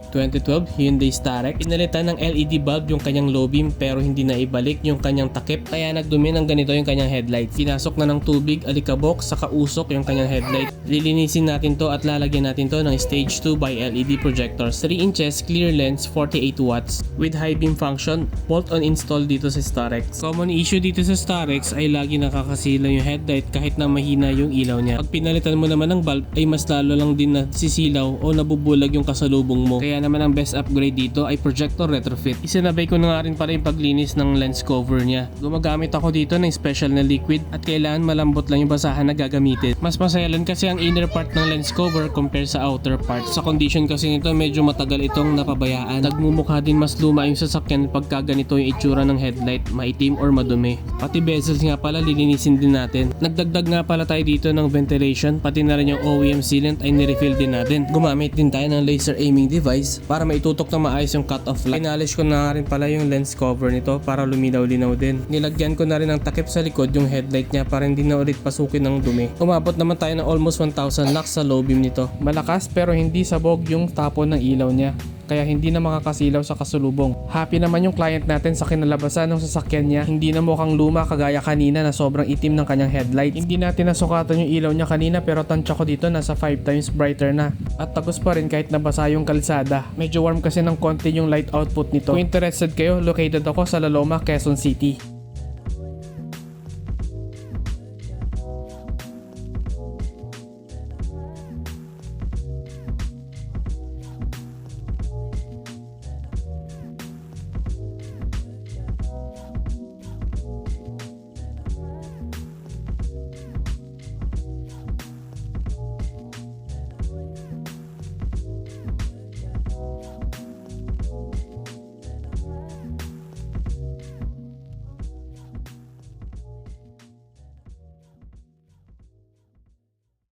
2012 Hyundai Starex. Pinalitan ng LED bulb yung kanyang low beam pero hindi na ibalik yung kanyang takip kaya nagdumi ng ganito yung kanyang headlight. Pinasok na ng tubig, alikabok, saka usok yung kanyang headlight. Lilinisin natin to at lalagyan natin to ng stage 2 by LED projector. 3 inches clear lens, 48 watts with high beam function, bolt-on install dito sa Starex. Common issue dito sa Starex ay lagi nakakasilaw yung headlight kahit na mahina yung ilaw niya. Pag pinalitan mo naman ng bulb ay mas lalo lang din na sisilaw o nabubulag yung kasalubong mo. Kaya naman ang best upgrade dito ay projector retrofit. Isinabay ko na nga rin pala yung paglinis ng lens cover niya. Gumagamit ako dito ng special na liquid at kailangan malambot lang yung basahan na gagamitin. Mas maselan kasi ang inner part ng lens cover compare sa outer part. Sa condition kasi nito medyo matagal itong napabayaan. Nagmumukha din mas luma yung sasakyan pagka ganito yung itsura ng headlight, maitim or madumi. Pati bezels nga pala lilinisin din natin. Nagdagdag nga pala tayo dito ng ventilation, pati na rin yung OEM sealant ay nirefill din natin. Gumamit din tayo ng laser aiming device para maitutok na maayos yung cut-off light. Pinalish ko na rin pala yung lens cover nito para luminaw-linaw din. Nilagyan ko na rin ng takip sa likod yung headlight niya para hindi na ulit pasukin ng dumi. Umabot naman tayo ng almost 1,000 lux sa low beam nito. Malakas pero hindi sabog yung tapon ng ilaw niya, kaya hindi na makakasilaw sa kasulubong. Happy naman yung client natin sa kinalabasan ng sasakyan niya. Hindi na mukhang luma kagaya kanina na sobrang itim ng kanyang headlight. Hindi natin nasukatan yung ilaw niya kanina pero tansya ko dito nasa 5 times brighter na. At tagos pa rin kahit nabasa yung kalsada. Medyo warm kasi ng konti yung light output nito. Kung interested kayo, located ako sa La Loma, Quezon City.